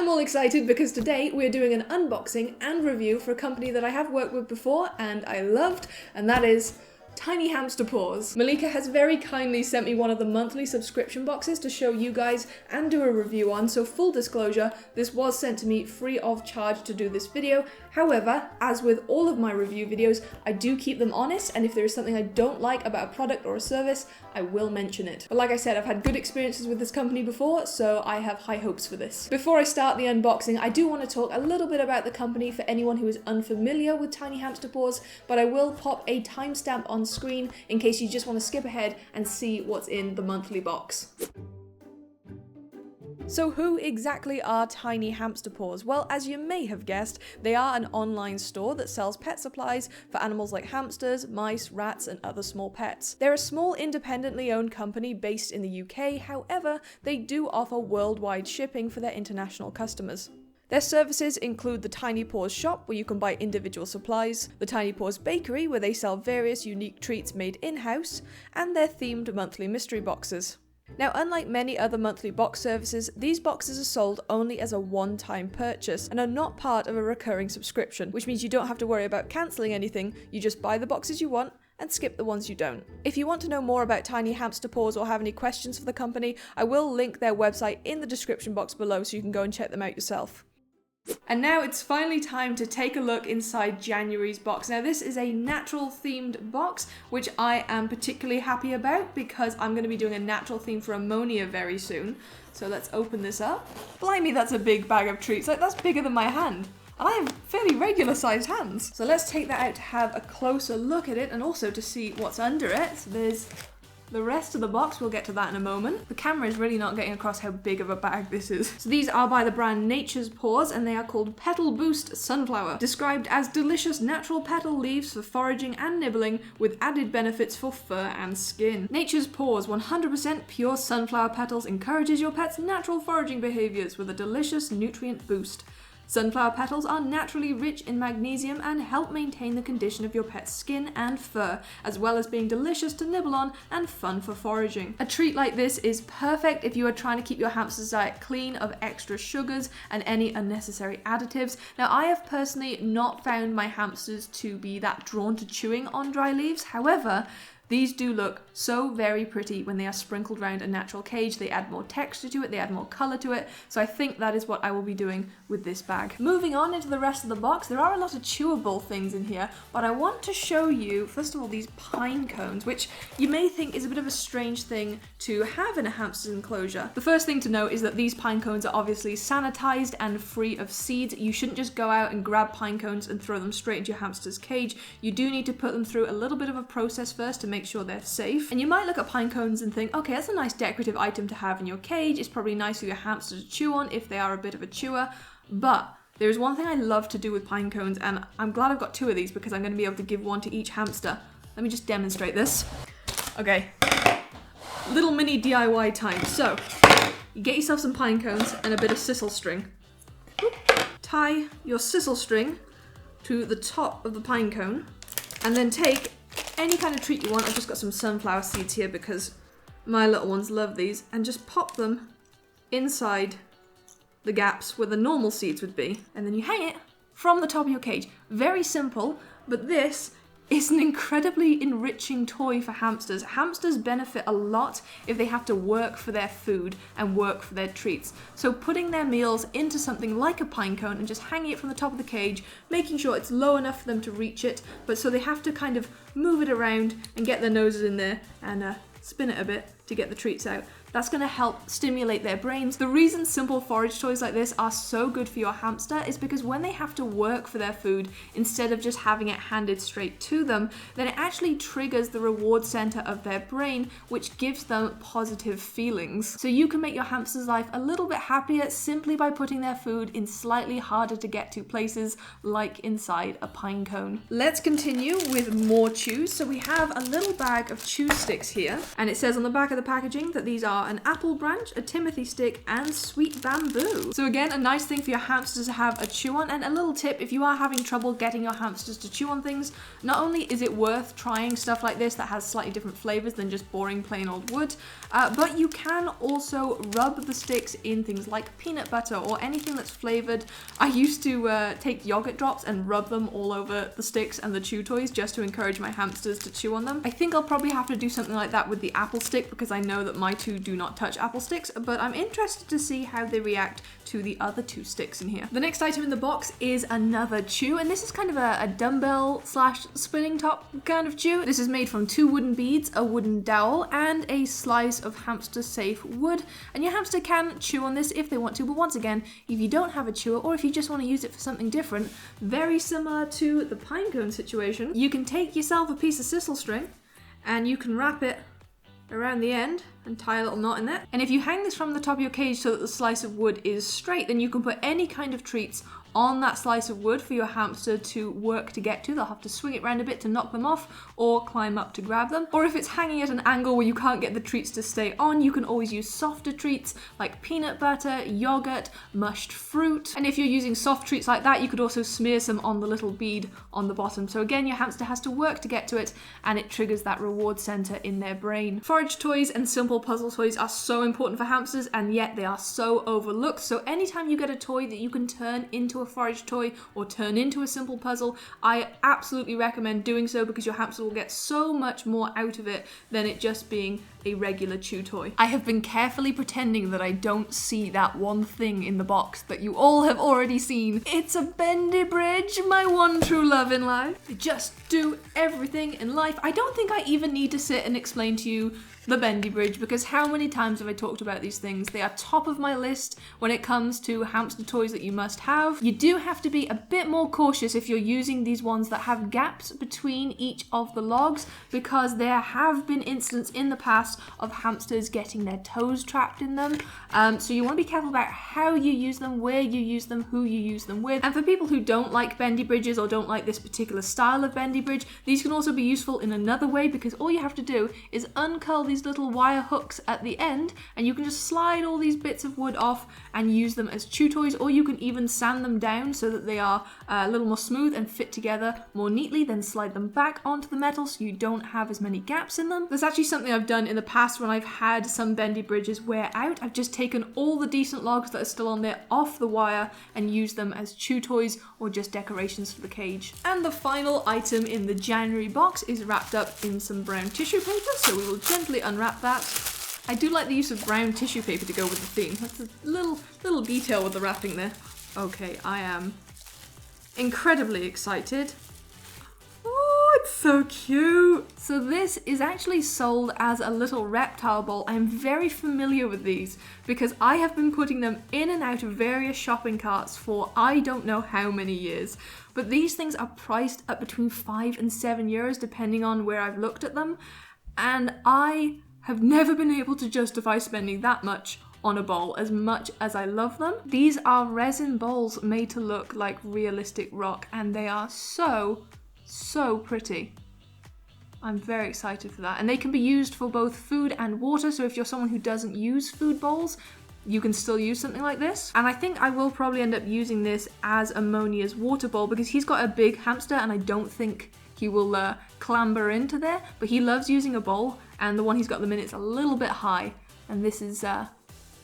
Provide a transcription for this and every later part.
I'm all excited because today we're doing an unboxing and review for a company that I have worked with before and I loved, and that is Tiny Hamster Paws. Malika has very kindly sent me one of the monthly subscription boxes to show you guys and do a review on, so full disclosure, this was sent to me free of charge to do this video. However, as with all of my review videos, I do keep them honest, and if there is something I don't like about a product or a service, I will mention it. But like I said, I've had good experiences with this company before, so I have high hopes for this. Before I start the unboxing, I do want to talk a little bit about the company for anyone who is unfamiliar with Tiny Hamster Paws, but I will pop a timestamp on screen in case you just want to skip ahead and see what's in the monthly box. So who exactly are Tiny Hamster Paws? Well, as you may have guessed, they are an online store that sells pet supplies for animals like hamsters, mice, rats, and other small pets. They're a small independently owned company based in the UK, however, they do offer worldwide shipping for their international customers. Their services include the Tiny Paws shop, where you can buy individual supplies, the Tiny Paws bakery, where they sell various unique treats made in-house, and their themed monthly mystery boxes. Now, unlike many other monthly box services, these boxes are sold only as a one-time purchase and are not part of a recurring subscription, which means you don't have to worry about cancelling anything, you just buy the boxes you want and skip the ones you don't. If you want to know more about Tiny Hamster Paws or have any questions for the company, I will link their website in the description box below so you can go and check them out yourself. And now it's finally time to take a look inside January's box. Now this is a natural themed box, which I am particularly happy about because I'm going to be doing a natural theme for ammonia very soon. So let's open this up. Blimey, that's a big bag of treats. Like, that's bigger than my hand. And I have fairly regular sized hands. So let's take that out to have a closer look at it and also to see what's under it. So there's the rest of the box, we'll get to that in a moment. The camera is really not getting across how big of a bag this is. So these are by the brand Nature's Paws and they are called Petal Boost Sunflower. Described as delicious natural petal leaves for foraging and nibbling with added benefits for fur and skin. Nature's Paws 100% pure sunflower petals encourages your pet's natural foraging behaviors with a delicious nutrient boost. Sunflower petals are naturally rich in magnesium and help maintain the condition of your pet's skin and fur, as well as being delicious to nibble on and fun for foraging. A treat like this is perfect if you are trying to keep your hamster's diet clean of extra sugars and any unnecessary additives. Now, I have personally not found my hamsters to be that drawn to chewing on dry leaves. However, these do look so very pretty when they are sprinkled around a natural cage. They add more texture to it, they add more colour to it, so I think that is what I will be doing with this bag. Moving on into the rest of the box, there are a lot of chewable things in here, but I want to show you, first of all, these pine cones, which you may think is a bit of a strange thing to have in a hamster's enclosure. The first thing to note is that these pine cones are obviously sanitised and free of seeds. You shouldn't just go out and grab pine cones and throw them straight into your hamster's cage. You do need to put them through a little bit of a process first to make sure they're safe. And you might look at pine cones and think, okay, that's a nice decorative item to have in your cage. It's probably nice for your hamster to chew on if they are a bit of a chewer. But there is one thing I love to do with pine cones, and I'm glad I've got two of these because I'm going to be able to give one to each hamster. Let me just demonstrate this. Okay, little mini DIY time. So, you get yourself some pine cones and a bit of sisal string. Tie your sisal string to the top of the pine cone, and then take any kind of treat you want. I've just got some sunflower seeds here because my little ones love these, and just pop them inside the gaps where the normal seeds would be, and then you hang it from the top of your cage. Very simple, but this is an incredibly enriching toy for hamsters. Hamsters benefit a lot if they have to work for their food and work for their treats. So putting their meals into something like a pine cone and just hanging it from the top of the cage, making sure it's low enough for them to reach it, but so they have to kind of move it around and get their noses in there and spin it a bit to get the treats out. That's going to help stimulate their brains. The reason simple forage toys like this are so good for your hamster is because when they have to work for their food, instead of just having it handed straight to them, then it actually triggers the reward center of their brain, which gives them positive feelings. So you can make your hamster's life a little bit happier simply by putting their food in slightly harder to get to places, like inside a pine cone. Let's continue with more chews. So we have a little bag of chew sticks here, and it says on the back of the packaging that these are are an apple branch, a timothy stick, and sweet bamboo. So again, a nice thing for your hamsters to have a chew on. And a little tip, if you are having trouble getting your hamsters to chew on things, not only is it worth trying stuff like this that has slightly different flavors than just boring plain old wood, but you can also rub the sticks in things like peanut butter or anything that's flavored. I used to take yogurt drops and rub them all over the sticks and the chew toys just to encourage my hamsters to chew on them. I think I'll probably have to do something like that with the apple stick because I know that my two do not touch apple sticks, but I'm interested to see how they react to the other two sticks in here. The next item in the box is another chew, and this is kind of a dumbbell slash spinning top kind of chew. This is made from 2 wooden beads, a wooden dowel, and a slice of hamster safe wood. And your hamster can chew on this if they want to, but once again, if you don't have a chewer or if you just want to use it for something different, very similar to the pine cone situation, you can take yourself a piece of sisal string and you can wrap it around the end and tie a little knot in there. And if you hang this from the top of your cage so that the slice of wood is straight, then you can put any kind of treats on that slice of wood for your hamster to work to get to. They'll have to swing it around a bit to knock them off or climb up to grab them. Or if it's hanging at an angle where you can't get the treats to stay on, you can always use softer treats like peanut butter, yogurt, mushed fruit. And if you're using soft treats like that, you could also smear some on the little bead on the bottom. So again, your hamster has to work to get to it, and it triggers that reward center in their brain. Forage toys and simple puzzle toys are so important for hamsters, and yet they are so overlooked. So anytime you get a toy that you can turn into a forage toy or turn into a simple puzzle, I absolutely recommend doing so because your hamster will get so much more out of it than it just being a regular chew toy. I have been carefully pretending that I don't see that one thing in the box that you all have already seen. It's a bendy bridge, my one true love in life. I just do everything in life. I don't think I even need to sit and explain to you the bendy bridge, because how many times have I talked about these things? They are top of my list when it comes to hamster toys that you must have. You do have to be a bit more cautious if you're using these ones that have gaps between each of the logs, because there have been incidents in the past of hamsters getting their toes trapped in them. So you want to be careful about how you use them, where you use them, who you use them with. And for people who don't like bendy bridges or don't like this particular style of bendy bridge, these can also be useful in another way, because all you have to do is uncurl these little wire hooks at the end, and you can just slide all these bits of wood off and use them as chew toys, or you can even sand them down so that they are a little more smooth and fit together more neatly, then slide them back onto the metal so you don't have as many gaps in them. That's actually something I've done in the past when I've had some bendy bridges wear out. I've just taken all the decent logs that are still on there off the wire and used them as chew toys or just decorations for the cage. And the final item in the January box is wrapped up in some brown tissue paper, so we will gently unwrap that. I do like the use of brown tissue paper to go with the theme. That's a little detail with the wrapping there. Okay, I am incredibly excited. Oh, it's so cute. So this is actually sold as a little reptile bowl. I'm very familiar with these because I have been putting them in and out of various shopping carts for I don't know how many years. But these things are priced at between €5 and €7 depending on where I've looked at them. And I have never been able to justify spending that much on a bowl as much as I love them. These are resin bowls made to look like realistic rock, and they are so pretty. I'm very excited for that. And they can be used for both food and water, so if you're someone who doesn't use food bowls, you can still use something like this. And I think I will probably end up using this as Ammonia's water bowl because he's got a big hamster and I don't think he will clamber into there, but he loves using a bowl, and the one he's got at the minute is a little bit high, and this is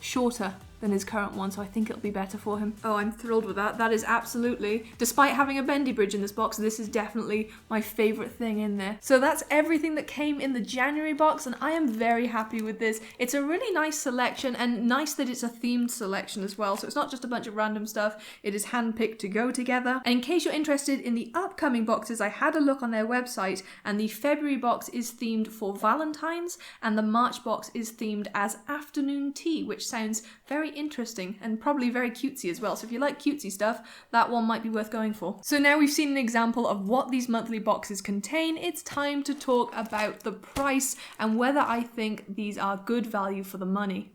shorter than his current one, so I think it'll be better for him. Oh, I'm thrilled with that. That is absolutely, despite having a bendy bridge in this box, this is definitely my favorite thing in there. So that's everything that came in the January box, and I am very happy with this. It's a really nice selection, and nice that it's a themed selection as well, so it's not just a bunch of random stuff, it is handpicked to go together. And in case you're interested in the upcoming boxes, I had a look on their website, and the February box is themed for Valentine's, and the March box is themed as afternoon tea, which sounds very interesting and probably very cutesy as well. So if you like cutesy stuff, that one might be worth going for. So now we've seen an example of what these monthly boxes contain, it's time to talk about the price and whether I think these are good value for the money.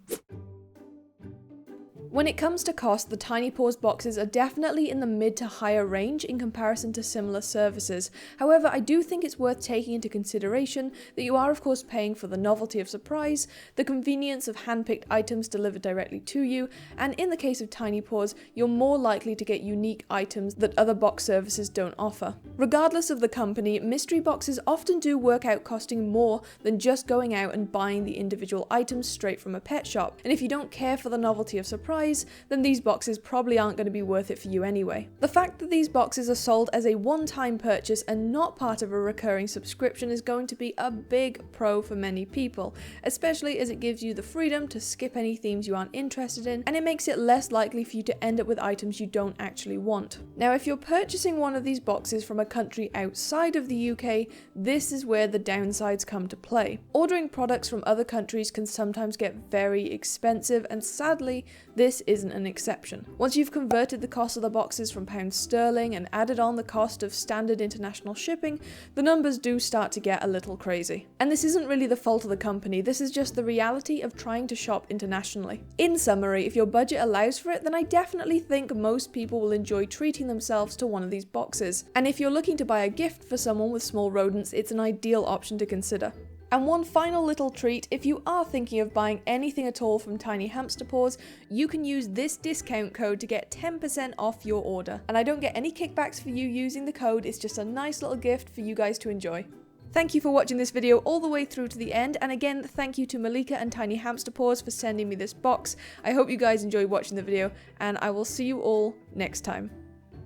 When it comes to cost, the Tiny Paws boxes are definitely in the mid to higher range in comparison to similar services. However, I do think it's worth taking into consideration that you are of course paying for the novelty of surprise, the convenience of hand-picked items delivered directly to you, and in the case of Tiny Paws, you're more likely to get unique items that other box services don't offer. Regardless of the company, mystery boxes often do work out costing more than just going out and buying the individual items straight from a pet shop, and if you don't care for the novelty of surprise, then these boxes probably aren't going to be worth it for you anyway. The fact that these boxes are sold as a one-time purchase and not part of a recurring subscription is going to be a big pro for many people, especially as it gives you the freedom to skip any themes you aren't interested in, and it makes it less likely for you to end up with items you don't actually want. Now, if you're purchasing one of these boxes from a country outside of the UK, this is where the downsides come to play. Ordering products from other countries can sometimes get very expensive, and sadly, this isn't an exception. Once you've converted the cost of the boxes from pounds sterling and added on the cost of standard international shipping, the numbers do start to get a little crazy. And this isn't really the fault of the company, this is just the reality of trying to shop internationally. In summary, if your budget allows for it, then I definitely think most people will enjoy treating themselves to one of these boxes. And if you're looking to buy a gift for someone with small rodents, it's an ideal option to consider. And one final little treat, if you are thinking of buying anything at all from Tiny Hamster Paws, you can use this discount code to get 10% off your order. And I don't get any kickbacks for you using the code, it's just a nice little gift for you guys to enjoy. Thank you for watching this video all the way through to the end, and again, thank you to Malika and Tiny Hamster Paws for sending me this box. I hope you guys enjoyed watching the video, and I will see you all next time.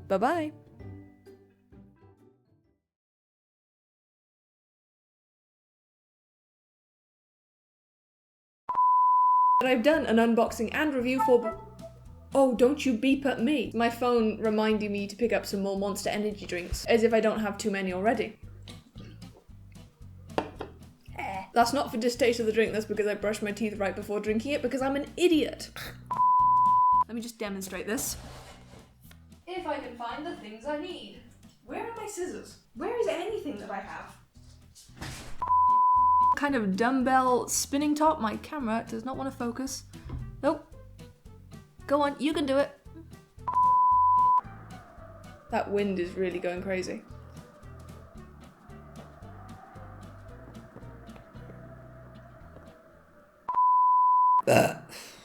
Bye bye! And I've done an unboxing and review for... Oh, don't you beep at me! My phone reminding me to pick up some more Monster energy drinks, as if I don't have too many already. That's not for distaste of the drink, that's because I brushed my teeth right before drinking it, because I'm an idiot. Let me just demonstrate this. If I can find the things I need. Where are my scissors? Where is anything that I have? Kind of dumbbell spinning top. My camera does not want to focus. Nope. Go on, you can do it. That wind is really going crazy.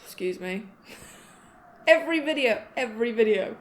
Excuse me. Every video.